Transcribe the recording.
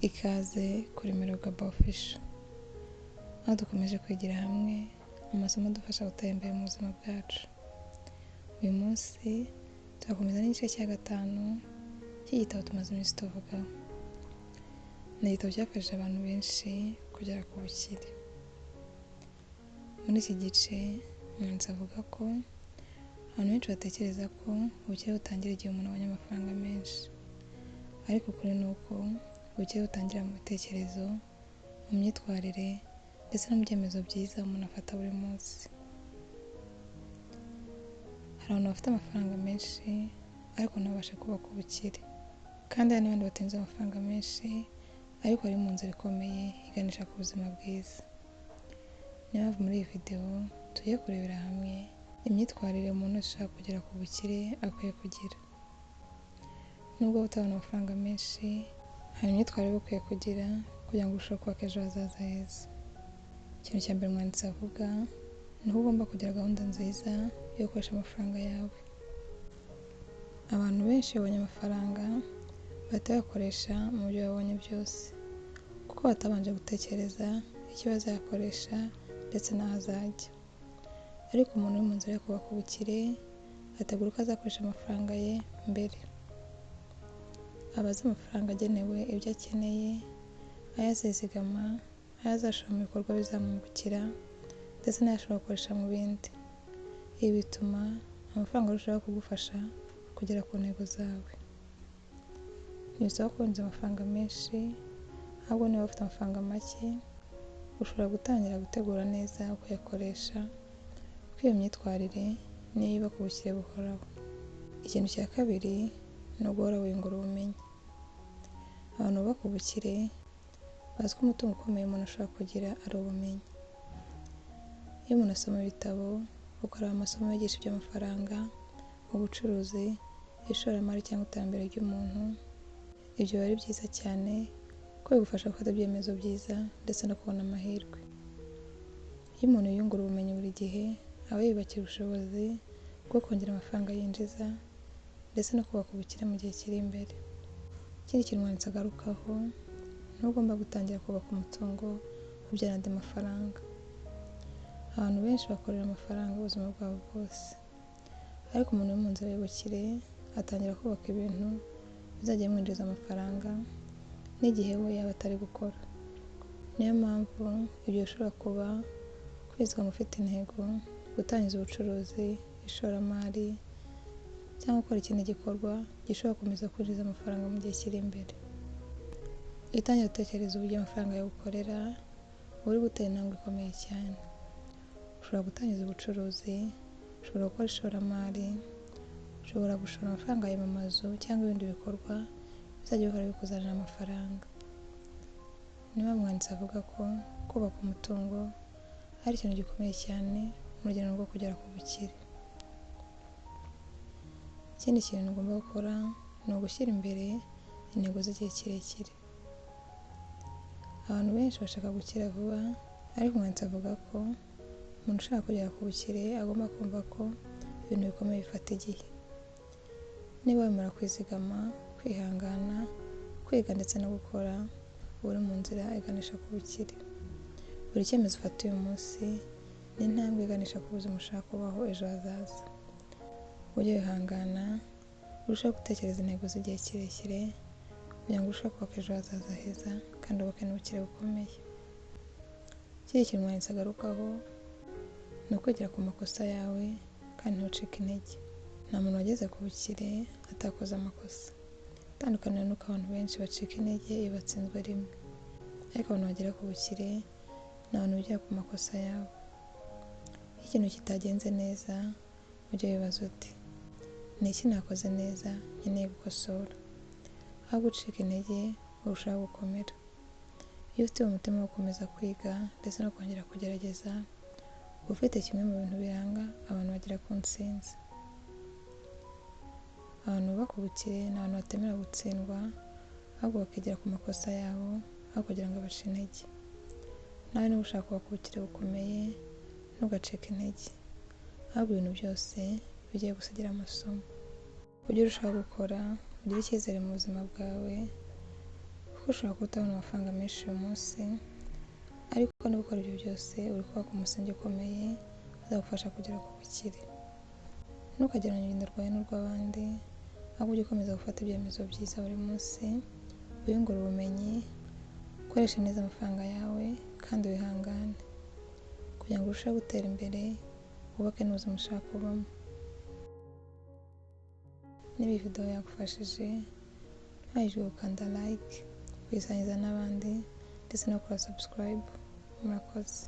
Ikaze kuri Miroga Official, aho dukomeje kwigira hamwe amasomo adufasha gutera imbere mu buzima bwacu. Uyu munsi turakomeza n'igice cya 5 cy'igitabo tumaze iminsi tuvugaho. Ni igitabo cyafashije abantu benshi kugera ku bukire. Muri iki gice umwanditsi avuga ko abantu benshi batekereza ko ubukire butangira igihe umuntu abonye amafaranga menshi, ariko ukuri ni uko ubukire butangira mu bitekerezo, mu myitwarire ndetse no mu byemezo byiza umuntu afata buri munsi. Hari abantu bafite amafaranga menshi ariko ntibabashe kubaka ubukire, kandi hari n'abandi batunze amafaranga menshi ariko bari mu nzira ikomeye iganisha ku buzima bwiza. Niyo mpamvu muri iyi videwo tugiye kurebera hamwe imyitwarire umuntu ushaka kugera ku bukire akwiye kugira. Nubwo utabona amafaranga menshi, hari imyitwarire uba ukwiye kugira kugira ngo urusheho kubaka ejo hazaza heza. Ikintu cya mbere umwanditsi avuga ni uko ugomba kugira gahunda nziza yo gukoresha amafaranga yawe. Abantu benshi babonye amafaranga bahita bayakoresha mu byo babonye byose, kuko batabanje gutekereza icyo bazayakoresha ndetse n'aho azajya. Ariko umuntu uri mu nzira yo kubaka ubukire ategura uko azakoresha amafaranga ye mbere. Aba azi amafaranga agenewe ibyo akeneye, ayo azizigama, ayo azashora mu bikorwa bizamwungukira ndetse n'ayo ashobora gukoresha mu bindi. Ibi bituma amafaranga arushaho kugufasha kugera ku ntego zawe. Ntibisaba kuboneza amafaranga menshi, ahubwo niba ufite amafaranga make ushobora gutangira gutegura neza uko uyakoresha, kuko iyo myitwarire niyo yubaka ubukire buhoraho. Ikintu cya kabiri ni uguhora wiyungura ubumenyi. Abantu bubaka ubukire bazi ko umutungo ukomeye umuntu ashobora kugira ari ubumenyi. Iyo umuntu asoma ibitabo, ukareba amasomo yigisha iby'amafaranga, ubucuruzi, ishoramari cyangwa iterambere ry'umuntu, ibyo biba ari byiza cyane kuko bigufasha gufata ibyemezo byiza ndetse no kubona amahirwe. Iyo umuntu yiyungura ubumenyi buri gihe, aba yiyubakira ubushobozi bwo kongera amafaranga yinjiza ndetse no kubaka ubukire mu gihe kiri imbere. Ikindi kintu umwanditsi agarukaho ni uko ugomba gutangira kubaka umutungo ubyara andi mafaranga. Abantu benshi bakorera amafaranga ubuzima bwabo bwose, ariko umuntu uri mu nzira y'ubukire atangira kubaka ibintu bizajya bimwinjiriza amafaranga n'igihe we yaba atari gukora. Niyo mpamvu ibyo bishobora kuba kwizigama ufite intego, gutangiza ubucuruzi, ishoramari cyangwa gukora ikindi gikorwa gishobora gukomeza kwinjiza amafaranga mu gihe kiri imbere. Iyo utangiye gutekereza uburyo amafaranga yagukorera, uba uri gutera intambwe ikomeye cyane. Ushobora gutangiza ubucuruzi, ushobora gukora ishoramari, ushobora gushora amafaranga yawe mu mazu cyangwa ibindi bikorwa bizajya bihora bikuzanira amafaranga. Niyo umwanditsi avuga ko kubaka umutungo ari ikintu gikomeye cyane mu rugendo rwo kugera ku bukire. Ikindi kintu ugomba gukora ni ugushyira imbere intego z'igihe kirekire. Abantu benshi bashaka gukira vuba, ariko umwanditsi avuga ko umuntu ushaka kugera ku bukire agomba kumva ko ibintu bikomeye bifata igihe. Niba wemera kwizigama, kwihangana, kwiga ndetse no gukora, uba uri mu nzira iganisha ku bukire. Buri cyemezo ufata uyu munsi ni intambwe iganisha ku buzima ushaka kubaho ejo hazaza. Ujye wihangana, urushaho gutekereza intego z'igihe kirekire kugira ngo urusheho kubaka ejo hazaza heza kandi wubake n'ubukire bukomeye. Ikindi kintu umwanditsi agarukaho ni ukwigira ku makosa yawe kandi ntucike intege. Nta muntu wageze ku bukire atakoze amakosa. Itandukaniro ni uko abantu benshi bacika intege iyo batsinzwe rimwe, ariko abantu bagera ku bukire ni abantu bigira ku makosa yabo. Iyo ikintu kitagenze neza, ujye wibaza uti ni iki nakoze neza nkeneye gukosora. Aho gucika intege urushaho gukomera. Iyo ufite umutima wo gukomeza kwiga ndetse no kongera kugerageza, uba ufite kimwe mu bintu biranga abantu bagera ku ntsinzi. Abantu bubaka ubukire ni abantu batemera gutsindwa, ahubwo bakigira ku makosa yabo aho kugira ngo bace intege. Nawe niba ushaka kubaka ubukire bukomeye, ntugacike intege, ahubwo ibintu byose bigiye gusigira amasomo. Ujye urushaho gukora, ugire icyizere mu buzima bwawe, kuko ushobora kuba utabona amafaranga menshi uyu munsi, ariko niba ukora ibyo byose uri kubaka umusingi ukomeye uzagufasha kugera ku bukire. Ntukagereranye urugendo rwawe n'urw'abandi, ahubwo ujye ukomeza gufata ibyemezo byiza buri munsi, wiyungure ubumenyi, ukoreshe neza amafaranga yawe kandi wihangane kugira ngo urusheho gutera imbere, wubake n'ubuzima ushaka kubamo. Niba iyi video yagufashije, ntibagirwe gukanda like, kuyisangiza n'abandi ndetse no gukora subscribe. Murakoze.